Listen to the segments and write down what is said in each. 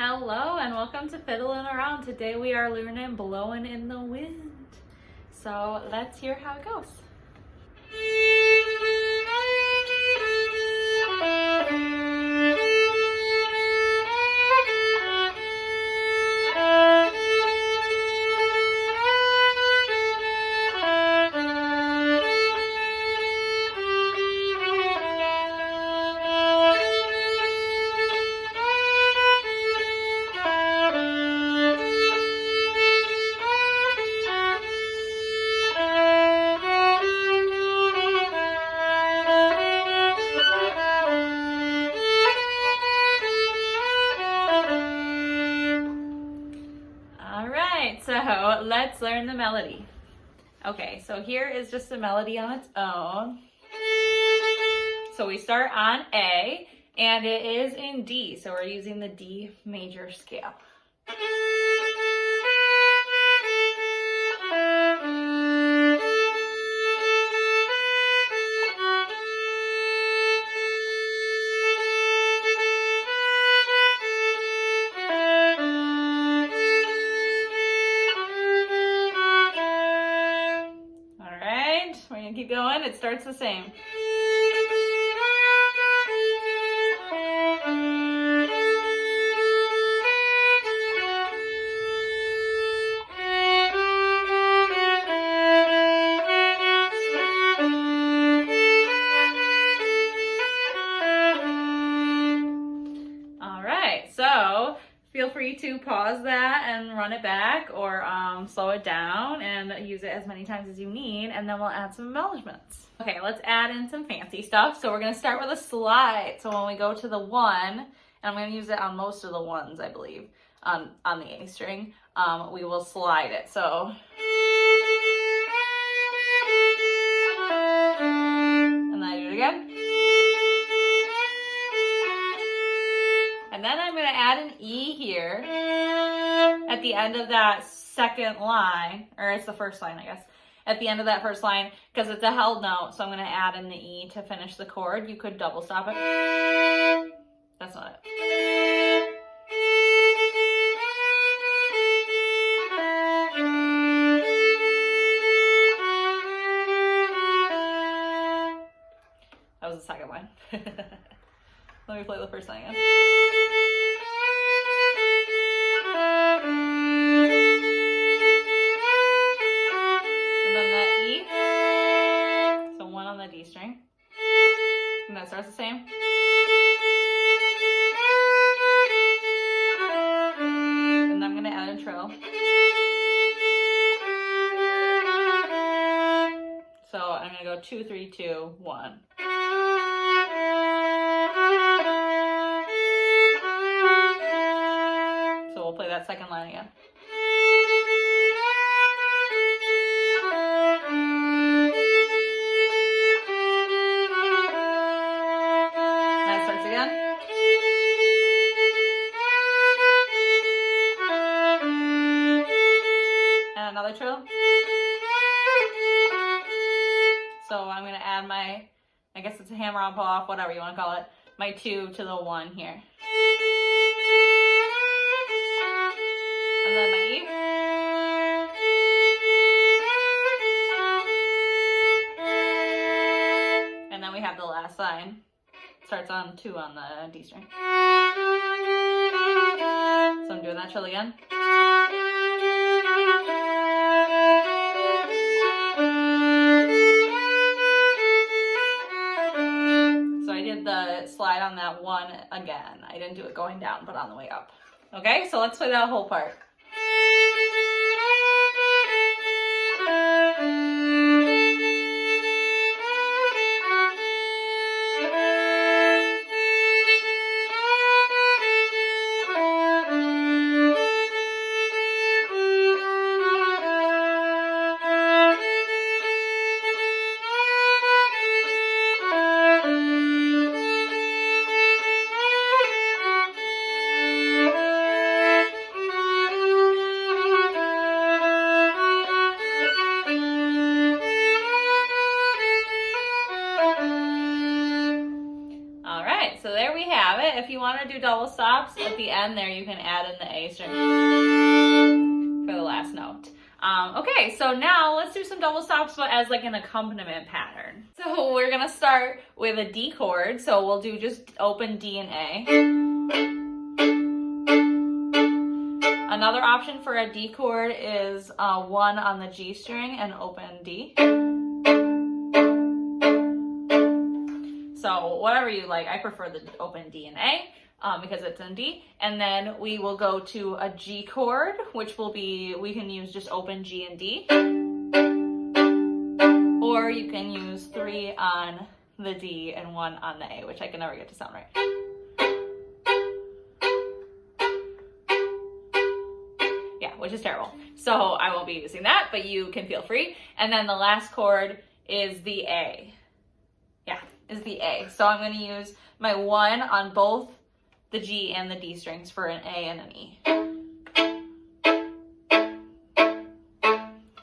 Hello and welcome to Fiddlin' Around. Today we are learning Blowin' in the Wind. So let's hear how it goes. So let's learn the melody. Okay, so here is just the melody on its own. So we start on A, and it is in D, so we're using the D major scale. We're gonna keep going. It starts the same. All right, so feel free to pause that and run it back or slow it down and use it as many times as you need, and then we'll add some embellishments. Okay, let's add in some fancy stuff. So we're gonna start with a slide. So when we go to the one, and I'm gonna use it on most of the ones, I believe, on the A string, we will slide it. So, and then I do it again. And then I'm gonna add an E here at the end of that second line, or it's the first line, I guess, at the end of that first line, because it's a held note, so I'm gonna add in the E to finish the chord. You could double stop it. That's not it. That was the second line. Let me play the first line again. And then that E, so one on the D string, and that starts the same. And I'm gonna add a trill. So I'm gonna go 2, 3, 2, 1. So we'll play that second line again. That starts again. And another trill. So I'm going to add my, I guess it's a hammer on pull off, whatever you want to call it, my 2 to the 1 here. And then my E. And then we have the last line. Starts on 2 on the D string. So I'm doing that trill again. So I did the slide on that one again. I didn't do it going down, but on the way up. Okay, so let's play that whole part. want to do double stops, at the end there you can add in the A string for the last note. Okay, so now let's do some double stops, but as like an accompaniment pattern. So we're gonna start with a D chord, so we'll do just open D and A. Another option for a D chord is 1 on the G string and open D. So whatever you like, I prefer the open D and A. Because it's in D, and then we will go to a G chord, which will be, we can use just open G and D, or you can use 3 on the D and 1 on the A, which I can never get to sound right. Yeah, which is terrible. So I won't be using that, but you can feel free. And then the last chord is the A. Yeah, is the A. So I'm going to use my 1 on both the G and the D strings for an A and an E.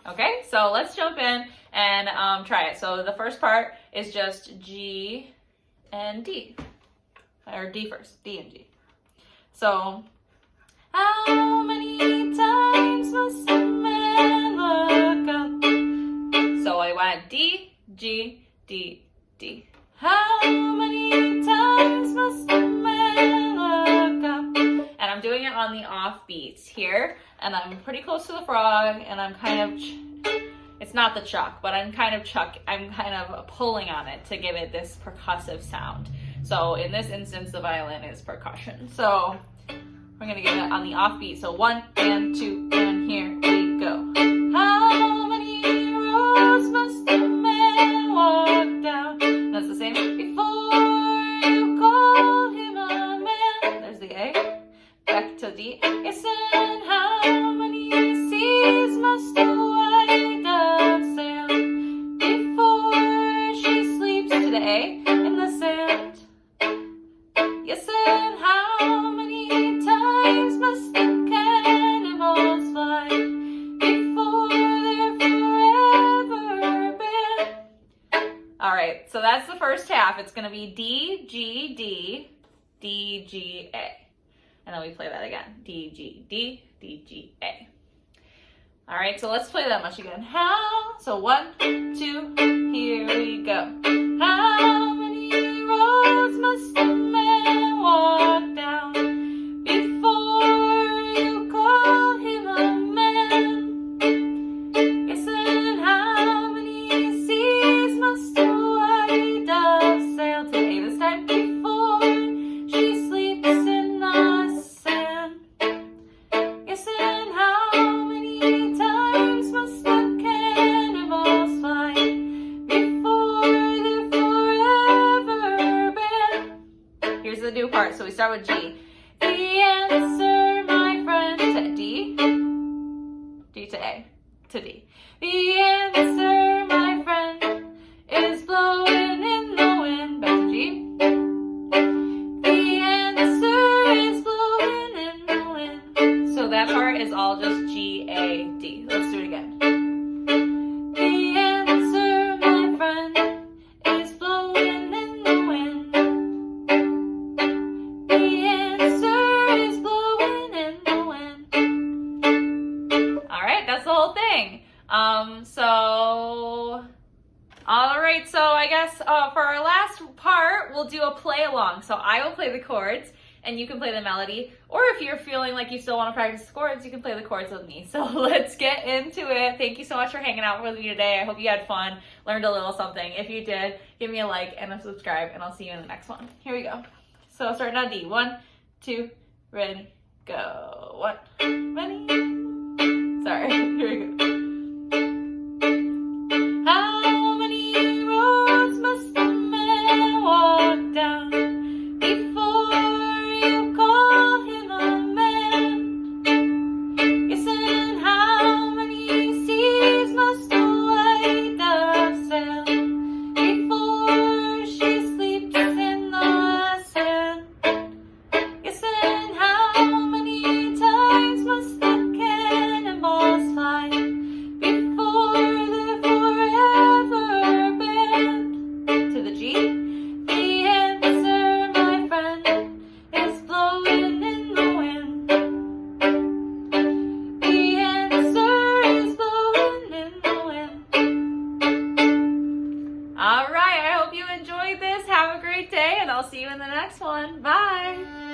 Okay, so let's jump in and try it. So the first part is just G and D, or D first, D and G. So, how many times must a man look up? So I want D, G, D, D. How many times must a man look up? And I'm doing it on the off beats here, and I'm pretty close to the frog, and I'm kind of, it's not the chuck, but I'm kind of pulling on it to give it this percussive sound. So in this instance, the violin is percussion. So we're gonna get it on the off beat. So 1 and 2, and here we go. How many roads must a man walk down? That's the same. Before you call him a man. There's the A. Back to D. Yes, and how many seas must a white dove sail before she sleeps? To the A in the sand. Yes, and how many times must the cannonballs fly before they're forever banned? All right, so that's the first half. It's going to be D, G, D, D, G, A. And then we play that again. D, G, D, D, G, A. All right, so let's play that much again. How? So 1, 2, here we go. How many roads must a man walk down before you call him a man? Yes, and how many seas must a white dove sail? To the A this time. Before she sleeps in the sand. Yes, and how many times must the cannonballs fly before they're forever banned? Here's the new part. So we start with G. The answer, my friend, to D. D to A. To D. The answer, my friend, is blowing in the wind. Back to G. The answer is blowing in the wind. So that part is all just G, A, D. Let's do it again. The answer, my friend, is blowing in the wind. The answer is blowing in the wind. All right, that's the whole thing. All right, so I guess for our last part, we'll do a play along. So I will play the chords, and you can play the melody. Or if you're feeling like you still want to practice the chords, you can play the chords with me. So let's get into it. Thank you so much for hanging out with me today. I hope you had fun, learned a little something. If you did, give me a like and a subscribe, and I'll see you in the next one. Here we go. So starting on D. 1, 2, ready, go. 1, ready. Sorry, here we go. How many roads must a man walk down before you call him a man? Yes, and how many seas must a white dove sail before she sleeps in the sand? Yes, and how many times must the cannonballs fly great day, and I'll see you in the next one. Bye.